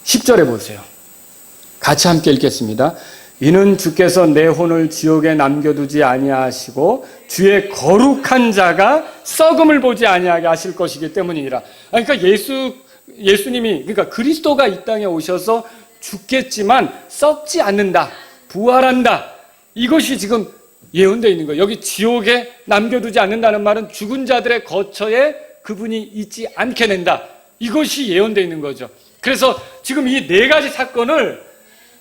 10절에 보세요. 같이 함께 읽겠습니다. 이는 주께서 내 혼을 지옥에 남겨두지 아니하시고 주의 거룩한 자가 썩음을 보지 아니하게 하실 것이기 때문이니라. 그러니까 예수님이, 그러니까 그리스도가 이 땅에 오셔서 죽겠지만 썩지 않는다, 부활한다. 이것이 지금 예언되어 있는 거예요. 여기 지옥에 남겨두지 않는다는 말은 죽은 자들의 거처에 그분이 있지 않게 된다. 이것이 예언되어 있는 거죠. 그래서 지금 이 네 가지 사건을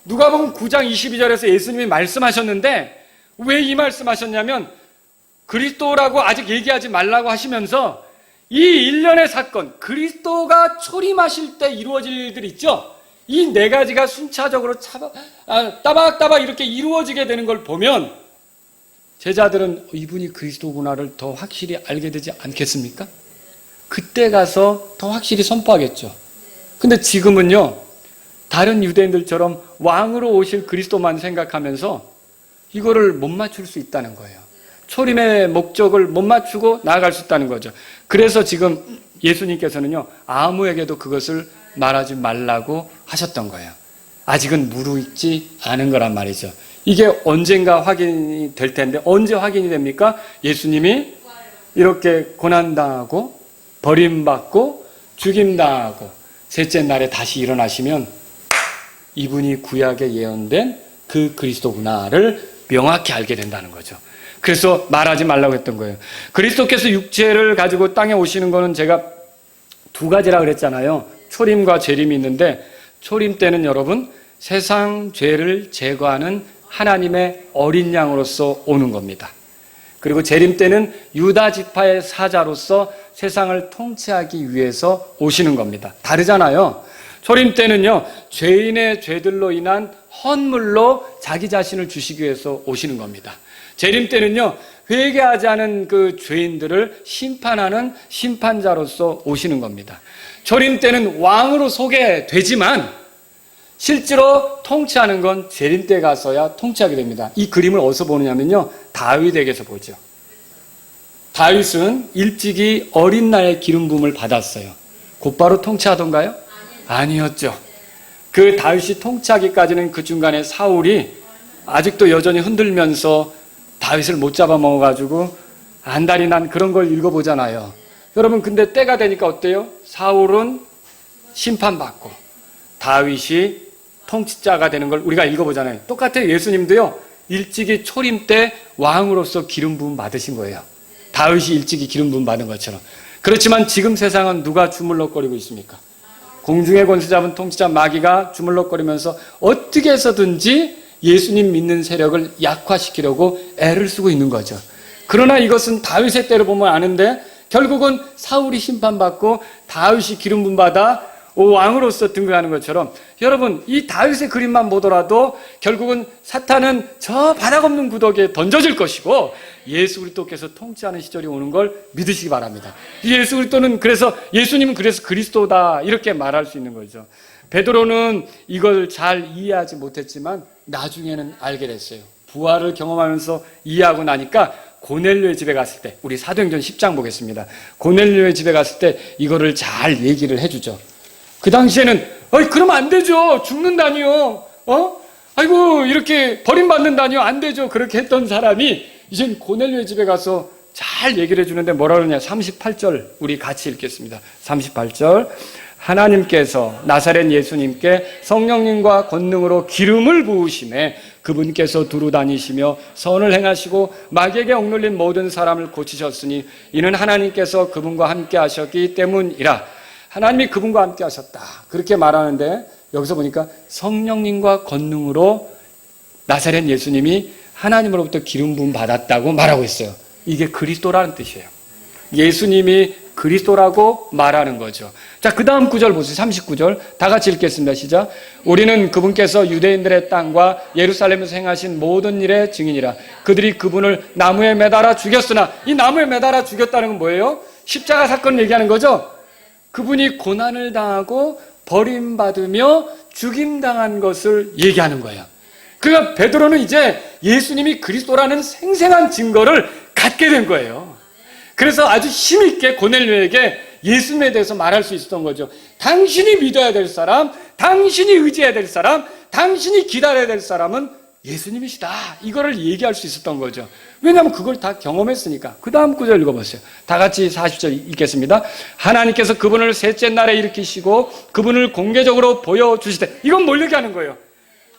누가복음 9장 22절에서 예수님이 말씀하셨는데, 왜 이 말씀하셨냐면 그리스도라고 아직 얘기하지 말라고 하시면서 이 일련의 사건, 그리스도가 초림하실 때 이루어질 일들 있죠? 이 네 가지가 순차적으로 따박따박 이렇게 이루어지게 되는 걸 보면 제자들은 이분이 그리스도구나를 더 확실히 알게 되지 않겠습니까? 그때 가서 더 확실히 선포하겠죠. 근데 지금은요, 다른 유대인들처럼 왕으로 오실 그리스도만 생각하면서 이거를 못 맞출 수 있다는 거예요. 초림의 목적을 못 맞추고 나아갈 수 있다는 거죠. 그래서 지금 예수님께서는요, 아무에게도 그것을 말하지 말라고 하셨던 거예요. 아직은 무르익지 않은 거란 말이죠. 이게 언젠가 확인이 될 텐데, 언제 확인이 됩니까? 예수님이 이렇게 고난당하고 버림받고 죽임당하고 셋째 날에 다시 일어나시면 이분이 구약에 예언된 그 그리스도구나를 명확히 알게 된다는 거죠. 그래서 말하지 말라고 했던 거예요. 그리스도께서 육체를 가지고 땅에 오시는 거는 제가 두 가지라 그랬잖아요. 초림과 재림이 있는데, 초림 때는 여러분 세상 죄를 제거하는 하나님의 어린 양으로서 오는 겁니다. 그리고 재림 때는 유다 지파의 사자로서 세상을 통치하기 위해서 오시는 겁니다. 다르잖아요. 초림 때는요, 죄인의 죄들로 인한 헌물로 자기 자신을 주시기 위해서 오시는 겁니다. 재림 때는요, 회개하지 않은 그 죄인들을 심판하는 심판자로서 오시는 겁니다. 초림 때는 왕으로 소개되지만 실제로 통치하는 건 재림 때 가서야 통치하게 됩니다. 이 그림을 어디서 보느냐면요, 다윗에게서 보죠. 다윗은 일찍이 어린 나이에 기름 부음을 받았어요. 곧바로 통치하던가요? 아니었죠. 그 다윗이 통치하기까지는 그 중간에 사울이 아직도 여전히 흔들면서 다윗을 못 잡아먹어가지고 안달이 난 그런 걸 읽어보잖아요. 여러분, 근데 때가 되니까 어때요? 사울은 심판받고 다윗이 통치자가 되는 걸 우리가 읽어보잖아요. 똑같아요. 예수님도요, 일찍이 초림 때 왕으로서 기름 부음 받으신 거예요. 다윗이 일찍이 기름 부음 받은 것처럼. 그렇지만 지금 세상은 누가 주물럭거리고 있습니까? 공중의 권세 잡은 통치자 마귀가 주물럭거리면서 어떻게 해서든지 예수님 믿는 세력을 약화시키려고 애를 쓰고 있는 거죠. 그러나 이것은 다윗의 때를 보면 아는데, 결국은 사울이 심판받고 다윗이 기름 부음 받아 왕으로서 등극하는 것처럼 여러분 이 다윗의 그림만 보더라도 결국은 사탄은 저 바닥 없는 구덩이에 던져질 것이고 예수 그리스도께서 통치하는 시절이 오는 걸 믿으시기 바랍니다. 예수 그리스도는 그래서 예수님은 그래서 그리스도다 이렇게 말할 수 있는 거죠. 베드로는 이걸 잘 이해하지 못했지만 나중에는 알게 됐어요. 부활을 경험하면서 이해하고 나니까 고넬료의 집에 갔을 때, 우리 사도행전 10장 보겠습니다. 고넬료의 집에 갔을 때 이거를 잘 얘기를 해주죠. 그 당시에는 그러면 안 되죠. 죽는다니요. 아이고 이렇게 버림받는다니요. 안 되죠. 그렇게 했던 사람이 이젠 고넬료의 집에 가서 잘 얘기를 해주는데 뭐라 그러냐. 38절 우리 같이 읽겠습니다. 38절 하나님께서 나사렛 예수님께 성령님과 권능으로 기름을 부으심에 그분께서 두루 다니시며 선을 행하시고 마귀에게 억눌린 모든 사람을 고치셨으니 이는 하나님께서 그분과 함께 하셨기 때문이라. 하나님이 그분과 함께 하셨다 그렇게 말하는데 여기서 보니까 성령님과 권능으로 나사렛 예수님이 하나님으로부터 기름 부음 받았다고 말하고 있어요. 이게 그리스도라는 뜻이에요. 예수님이 그리스도라고 말하는 거죠. 자, 그 다음 구절 보세요. 39절 다 같이 읽겠습니다. 시작. 우리는 그분께서 유대인들의 땅과 예루살렘에서 행하신 모든 일의 증인이라. 그들이 그분을 나무에 매달아 죽였으나, 이 나무에 매달아 죽였다는 건 뭐예요? 십자가 사건을 얘기하는 거죠. 그분이 고난을 당하고 버림받으며 죽임당한 것을 얘기하는 거예요. 그러니까 베드로는 이제 예수님이 그리스도라는 생생한 증거를 갖게 된 거예요. 그래서 아주 힘있게 고넬료에게 예수님에 대해서 말할 수 있었던 거죠. 당신이 믿어야 될 사람, 당신이 의지해야 될 사람, 당신이 기다려야 될 사람은 예수님이시다. 이거를 얘기할 수 있었던 거죠. 왜냐하면 그걸 다 경험했으니까. 그 다음 구절 읽어보세요. 다 같이 40절 읽겠습니다. 하나님께서 그분을 셋째 날에 일으키시고 그분을 공개적으로 보여주시되. 이건 뭘 얘기하는 거예요?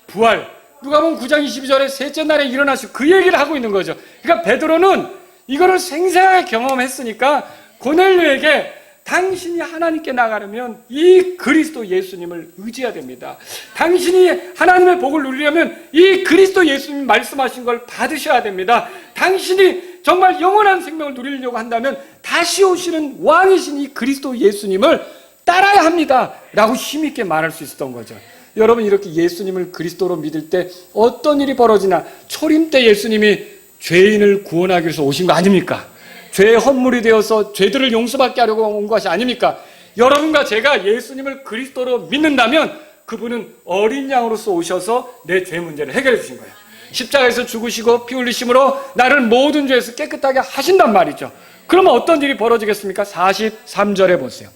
부활. 누가복음 9장 22절에 셋째 날에 일어나시고 그 얘기를 하고 있는 거죠. 그러니까 베드로는 이거를 생생하게 경험했으니까 고넬료에게 당신이 하나님께 나가려면 이 그리스도 예수님을 의지해야 됩니다. 당신이 하나님의 복을 누리려면 이 그리스도 예수님 말씀하신 걸 받으셔야 됩니다. 당신이 정말 영원한 생명을 누리려고 한다면 다시 오시는 왕이신 이 그리스도 예수님을 따라야 합니다. 라고 힘있게 말할 수 있었던 거죠. 여러분 이렇게 예수님을 그리스도로 믿을 때 어떤 일이 벌어지나. 초림 때 예수님이 죄인을 구원하기 위해서 오신 거 아닙니까? 죄의 헌물이 되어서 죄들을 용서받게 하려고 온 것이 아닙니까? 여러분과 제가 예수님을 그리스도로 믿는다면 그분은 어린 양으로서 오셔서 내 죄 문제를 해결해 주신 거예요. 십자가에서 죽으시고 피 흘리심으로 나를 모든 죄에서 깨끗하게 하신단 말이죠. 그러면 어떤 일이 벌어지겠습니까? 43절에 보세요.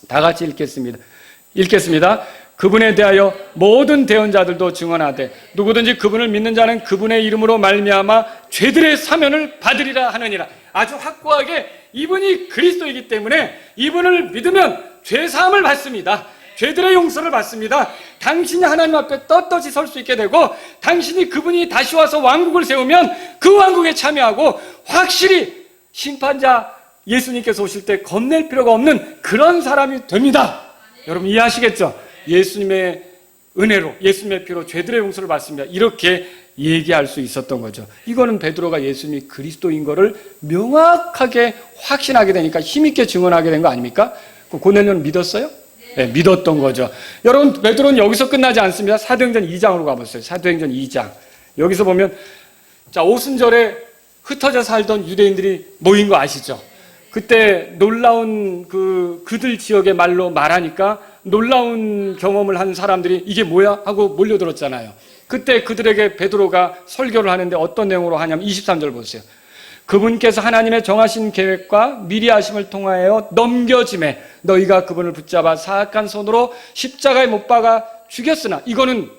다 같이 읽겠습니다. 그분에 대하여 모든 대언자들도 증언하되 누구든지 그분을 믿는 자는 그분의 이름으로 말미암아 죄들의 사면을 받으리라 하느니라. 아주 확고하게 이분이 그리스도이기 때문에 이분을 믿으면 죄사함을 받습니다. 죄들의 용서를 받습니다. 당신이 하나님 앞에 떳떳이 설 수 있게 되고 당신이 그분이 다시 와서 왕국을 세우면 그 왕국에 참여하고 확실히 심판자 예수님께서 오실 때 겁낼 필요가 없는 그런 사람이 됩니다. 여러분 이해하시겠죠? 예수님의 은혜로 예수님의 피로 죄들의 용서를 받습니다. 이렇게 얘기할 수 있었던 거죠. 이거는 베드로가 예수님이 그리스도인 거를 명확하게 확신하게 되니까 힘있게 증언하게 된 거 아닙니까? 고넬료는 믿었어요? 네, 믿었던 거죠. 여러분 베드로는 여기서 끝나지 않습니다. 사도행전 2장으로 가보세요. 사도행전 2장. 여기서 보면 자 오순절에 흩어져 살던 유대인들이 모인 거 아시죠? 그때 놀라운 그들 지역의 말로 말하니까 놀라운 경험을 한 사람들이 이게 뭐야? 하고 몰려들었잖아요. 그때 그들에게 베드로가 설교를 하는데 어떤 내용으로 하냐면 23절 보세요. 그분께서 하나님의 정하신 계획과 미리 하심을 통하여 넘겨짐에 너희가 그분을 붙잡아 사악한 손으로 십자가에 못 박아 죽였으나 이거는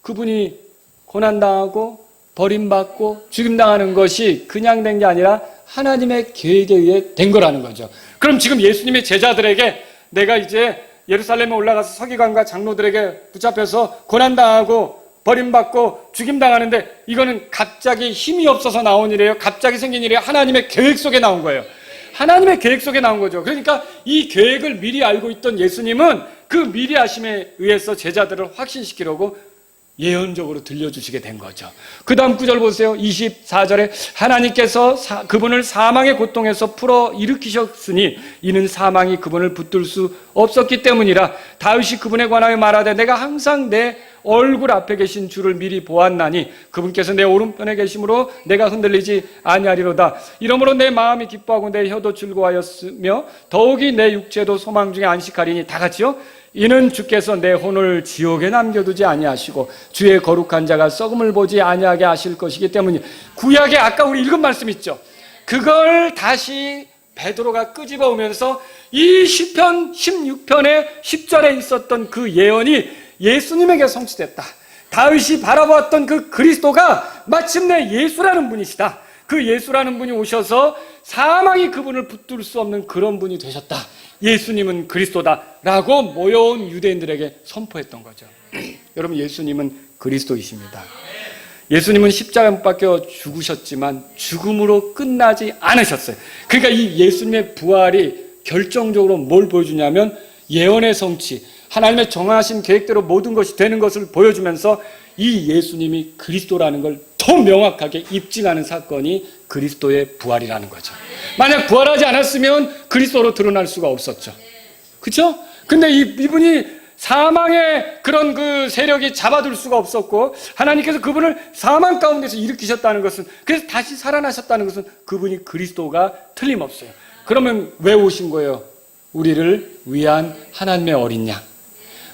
그분이 고난당하고 버림받고 죽임당하는 것이 그냥 된 게 아니라 하나님의 계획에 의해 된 거라는 거죠. 그럼 지금 예수님의 제자들에게 내가 이제 예루살렘에 올라가서 서기관과 장로들에게 붙잡혀서 고난당하고 버림받고 죽임당하는데 이거는 갑자기 힘이 없어서 나온 일이에요? 갑자기 생긴 일이에요? 하나님의 계획 속에 나온 거예요. 하나님의 계획 속에 나온 거죠. 그러니까 이 계획을 미리 알고 있던 예수님은 그 미리 하심에 의해서 제자들을 확신시키려고 예언적으로 들려주시게 된 거죠. 그 다음 구절 보세요. 24절에 하나님께서 그분을 사망의 고통에서 풀어 일으키셨으니 이는 사망이 그분을 붙들 수 없었기 때문이라. 다윗이 그분에 관하여 말하되 내가 항상 내 얼굴 앞에 계신 주를 미리 보았나니 그분께서 내 오른편에 계심으로 내가 흔들리지 아니하리로다. 이러므로 내 마음이 기뻐하고 내 혀도 즐거워하였으며 더욱이 내 육체도 소망 중에 안식하리니. 다 같이요. 이는 주께서 내 혼을 지옥에 남겨두지 아니하시고 주의 거룩한 자가 썩음을 보지 아니하게 하실 것이기 때문이니. 구약에 아까 우리 읽은 말씀 있죠. 그걸 다시 베드로가 끄집어 오면서 이 시편 16편의 10절에 있었던 그 예언이 예수님에게 성취됐다. 다윗이 바라보았던 그 그리스도가 마침내 예수라는 분이시다. 그 예수라는 분이 오셔서 사망이 그분을 붙들 수 없는 그런 분이 되셨다. 예수님은 그리스도다라고 모여온 유대인들에게 선포했던 거죠. 여러분, 예수님은 그리스도이십니다. 예수님은 십자가에 못 박혀 죽으셨지만 죽음으로 끝나지 않으셨어요. 그러니까 이 예수님의 부활이 결정적으로 뭘 보여주냐면 예언의 성취, 하나님의 정하신 계획대로 모든 것이 되는 것을 보여주면서 이 예수님이 그리스도라는 걸 더 명확하게 입증하는 사건이 그리스도의 부활이라는 거죠. 만약 부활하지 않았으면 그리스도로 드러날 수가 없었죠. 그렇죠? 근데 이분이 사망의 그런 그 세력이 잡아둘 수가 없었고 하나님께서 그분을 사망 가운데서 일으키셨다는 것은, 그래서 다시 살아나셨다는 것은 그분이 그리스도가 틀림없어요. 그러면 왜 오신 거예요? 우리를 위한 하나님의 어린 양,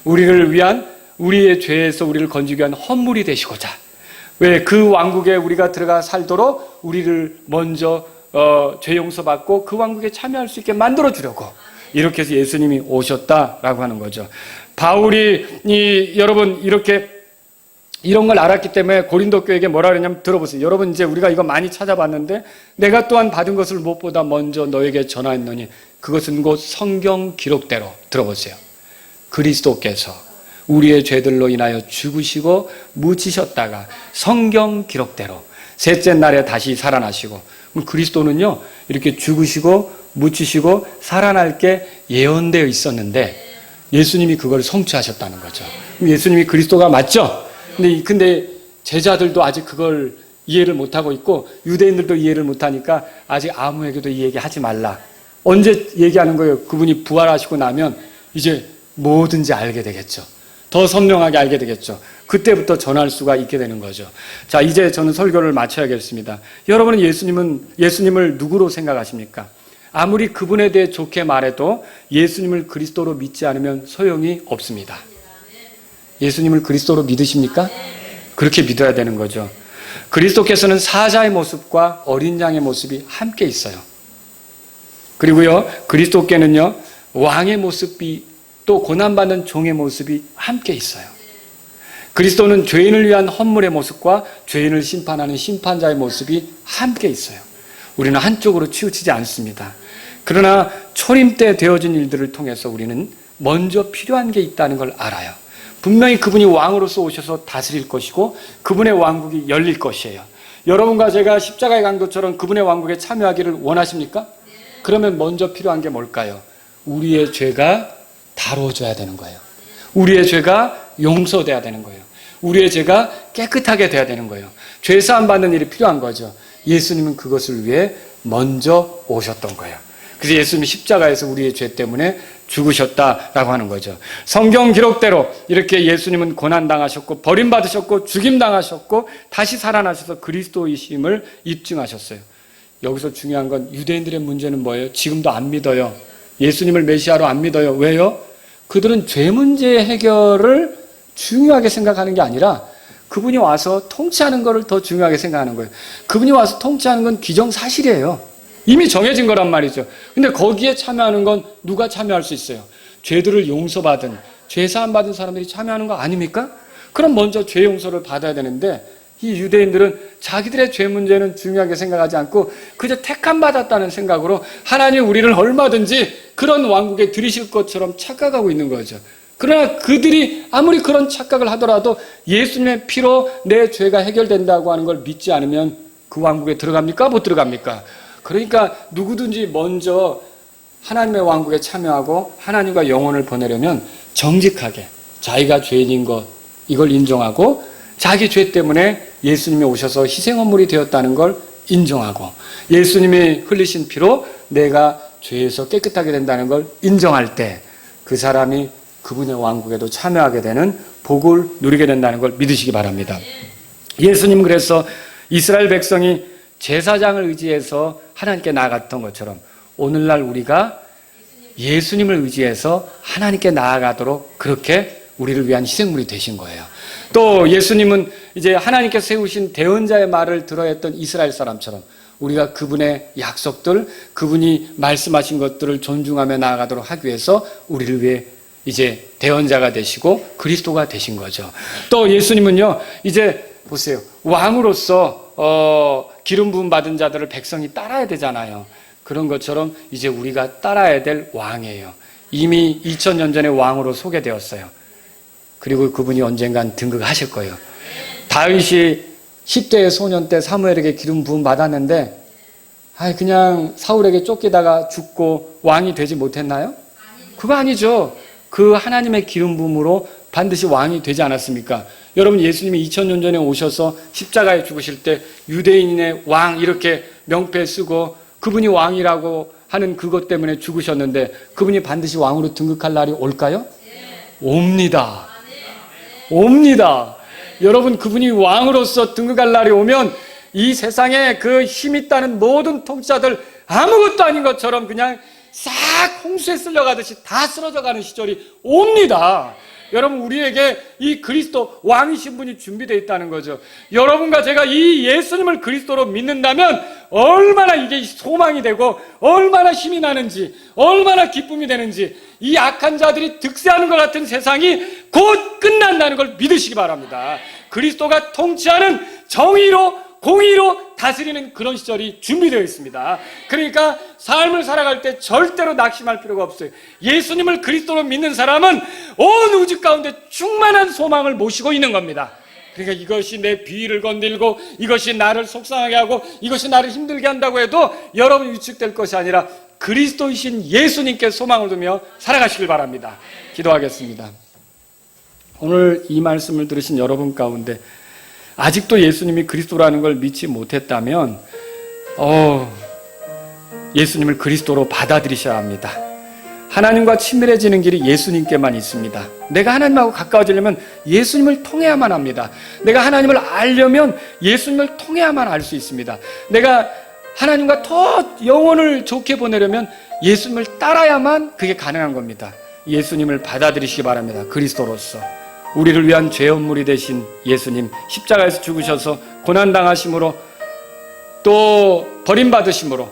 우리를 위한, 우리의 죄에서 우리를 건지기 위한 헌물이 되시고자, 왜 그 왕국에 우리가 들어가 살도록 우리를 먼저 죄 용서받고 그 왕국에 참여할 수 있게 만들어 주려고 이렇게 해서 예수님이 오셨다라고 하는 거죠. 바울이 여러분 이렇게 이런 걸 알았기 때문에 고린도 교회에게 뭐라 그러냐면, 들어보세요. 여러분, 이제 우리가 이거 많이 찾아봤는데 내가 또한 받은 것을 무엇보다 먼저 너에게 전하였노니 그것은 곧 성경 기록대로, 들어보세요. 그리스도께서 우리의 죄들로 인하여 죽으시고 묻히셨다가 성경 기록대로 셋째 날에 다시 살아나시고, 그리스도는요 이렇게 죽으시고 묻히시고 살아날 게 예언되어 있었는데 예수님이 그걸 성취하셨다는 거죠. 예수님이 그리스도가 맞죠? 근데 제자들도 아직 그걸 이해를 못하고 있고 유대인들도 이해를 못하니까 아직 아무에게도 이 얘기 하지 말라. 언제 얘기하는 거예요? 그분이 부활하시고 나면 이제 뭐든지 알게 되겠죠. 더 선명하게 알게 되겠죠. 그때부터 전할 수가 있게 되는 거죠. 자, 이제 저는 설교를 마쳐야겠습니다. 여러분은 예수님을 누구로 생각하십니까? 아무리 그분에 대해 좋게 말해도 예수님을 그리스도로 믿지 않으면 소용이 없습니다. 예수님을 그리스도로 믿으십니까? 그렇게 믿어야 되는 거죠. 그리스도께서는 사자의 모습과 어린 양의 모습이 함께 있어요. 그리고요, 그리스도께는요, 왕의 모습이 또 고난받는 종의 모습이 함께 있어요. 그리스도는 죄인을 위한 헌물의 모습과 죄인을 심판하는 심판자의 모습이 함께 있어요. 우리는 한쪽으로 치우치지 않습니다. 그러나 초림 때 되어진 일들을 통해서 우리는 먼저 필요한 게 있다는 걸 알아요. 분명히 그분이 왕으로서 오셔서 다스릴 것이고 그분의 왕국이 열릴 것이에요. 여러분과 제가 십자가의 강도처럼 그분의 왕국에 참여하기를 원하십니까? 그러면 먼저 필요한 게 뭘까요? 우리의 죄가 다뤄져야 되는 거예요. 우리의 죄가 용서돼야 되는 거예요. 우리의 죄가 깨끗하게 돼야 되는 거예요. 죄사함 받는 일이 필요한 거죠. 예수님은 그것을 위해 먼저 오셨던 거예요. 그래서 예수님이 십자가에서 우리의 죄 때문에 죽으셨다라고 하는 거죠. 성경 기록대로 이렇게 예수님은 고난당하셨고 버림받으셨고 죽임당하셨고 다시 살아나셔서 그리스도이심을 입증하셨어요. 여기서 중요한 건 유대인들의 문제는 뭐예요? 지금도 안 믿어요. 예수님을 메시아로 안 믿어요. 왜요? 그들은 죄 문제 해결을 중요하게 생각하는 게 아니라 그분이 와서 통치하는 것을 더 중요하게 생각하는 거예요. 그분이 와서 통치하는 건 기정사실이에요. 이미 정해진 거란 말이죠. 근데 거기에 참여하는 건 누가 참여할 수 있어요? 죄들을 용서받은, 죄사함 받은 사람들이 참여하는 거 아닙니까? 그럼 먼저 죄 용서를 받아야 되는데 이 유대인들은 자기들의 죄 문제는 중요하게 생각하지 않고 그저 택함 받았다는 생각으로 하나님 우리를 얼마든지 그런 왕국에 들이실 것처럼 착각하고 있는 거죠. 그러나 그들이 아무리 그런 착각을 하더라도 예수님의 피로 내 죄가 해결된다고 하는 걸 믿지 않으면 그 왕국에 들어갑니까? 못 들어갑니까? 그러니까 누구든지 먼저 하나님의 왕국에 참여하고 하나님과 영혼을 보내려면 정직하게 자기가 죄인인 것 이걸 인정하고 자기 죄 때문에 예수님이 오셔서 희생헌물이 되었다는 걸 인정하고 예수님이 흘리신 피로 내가 죄에서 깨끗하게 된다는 걸 인정할 때 그 사람이 그분의 왕국에도 참여하게 되는 복을 누리게 된다는 걸 믿으시기 바랍니다. 예수님 그래서 이스라엘 백성이 제사장을 의지해서 하나님께 나아갔던 것처럼 오늘날 우리가 예수님을 의지해서 하나님께 나아가도록 그렇게 우리를 위한 희생물이 되신 거예요. 또 예수님은 이제 하나님께서 세우신 대언자의 말을 들어야 했던 이스라엘 사람처럼 우리가 그분의 약속들, 그분이 말씀하신 것들을 존중하며 나아가도록 하기 위해서 우리를 위해 이제 대언자가 되시고 그리스도가 되신 거죠. 또 예수님은요, 이제 보세요. 왕으로서 기름 부음 받은 자들을 백성이 따라야 되잖아요. 그런 것처럼 이제 우리가 따라야 될 왕이에요. 이미 2000년 전에 왕으로 소개되었어요. 그리고 그분이 언젠간 등극하실 거예요. 다윗이 10대의 소년 때 사무엘에게 기름 부음 받았는데 그냥 사울에게 쫓기다가 죽고 왕이 되지 못했나요? 그거 아니죠. 그 하나님의 기름 부음으로 반드시 왕이 되지 않았습니까? 여러분, 예수님이 2000년 전에 오셔서 십자가에 죽으실 때 유대인의 왕 이렇게 명패 쓰고 그분이 왕이라고 하는 그것 때문에 죽으셨는데 그분이 반드시 왕으로 등극할 날이 올까요? 옵니다. 옵니다. 여러분, 그분이 왕으로서 등극할 날이 오면 이 세상에 그 힘 있다는 모든 통치자들 아무것도 아닌 것처럼 그냥 싹 홍수에 쓸려가듯이 다 쓰러져가는 시절이 옵니다. 여러분, 우리에게 이 그리스도 왕이신 분이 준비되어 있다는 거죠. 여러분과 제가 이 예수님을 그리스도로 믿는다면 얼마나 이게 소망이 되고 얼마나 힘이 나는지 얼마나 기쁨이 되는지 이 악한 자들이 득세하는 것 같은 세상이 곧 끝난다는 걸 믿으시기 바랍니다. 그리스도가 통치하는 정의로 공의로 다스리는 그런 시절이 준비되어 있습니다. 그러니까 삶을 살아갈 때 절대로 낙심할 필요가 없어요. 예수님을 그리스도로 믿는 사람은 온 우주 가운데 충만한 소망을 모시고 있는 겁니다. 그러니까 이것이 내 비위를 건들고 이것이 나를 속상하게 하고 이것이 나를 힘들게 한다고 해도 여러분이 위축될 것이 아니라 그리스도이신 예수님께 소망을 두며 살아가시길 바랍니다. 기도하겠습니다. 오늘 이 말씀을 들으신 여러분 가운데 아직도 예수님이 그리스도라는 걸 믿지 못했다면 예수님을 그리스도로 받아들이셔야 합니다. 하나님과 친밀해지는 길이 예수님께만 있습니다. 내가 하나님하고 가까워지려면 예수님을 통해야만 합니다. 내가 하나님을 알려면 예수님을 통해야만 알 수 있습니다. 내가 하나님과 더 영혼을 좋게 보내려면 예수님을 따라야만 그게 가능한 겁니다. 예수님을 받아들이시기 바랍니다. 그리스도로서 우리를 위한 죄업물이 되신 예수님, 십자가에서 죽으셔서 고난당하심으로 또 버림받으심으로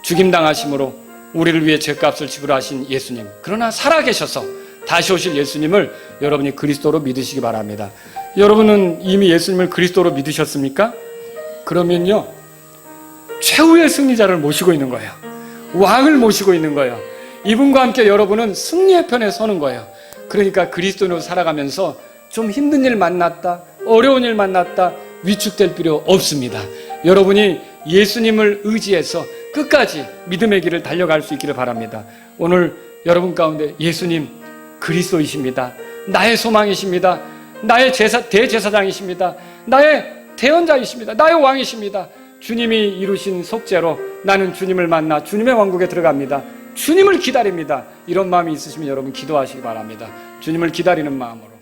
죽임당하심으로 우리를 위해 죄값을 지불하신 예수님, 그러나 살아계셔서 다시 오실 예수님을 여러분이 그리스도로 믿으시기 바랍니다. 여러분은 이미 예수님을 그리스도로 믿으셨습니까? 그러면요, 최후의 승리자를 모시고 있는 거예요. 왕을 모시고 있는 거예요. 이분과 함께 여러분은 승리의 편에 서는 거예요. 그러니까 그리스도인으로 살아가면서 좀 힘든 일 만났다, 어려운 일 만났다, 위축될 필요 없습니다. 여러분이 예수님을 의지해서 끝까지 믿음의 길을 달려갈 수 있기를 바랍니다. 오늘 여러분 가운데 예수님 그리스도이십니다. 나의 소망이십니다. 나의 대제사장이십니다. 나의 대언자이십니다. 나의 왕이십니다. 주님이 이루신 속죄로 나는 주님을 만나 주님의 왕국에 들어갑니다. 주님을 기다립니다. 이런 마음이 있으시면 여러분 기도하시기 바랍니다. 주님을 기다리는 마음으로.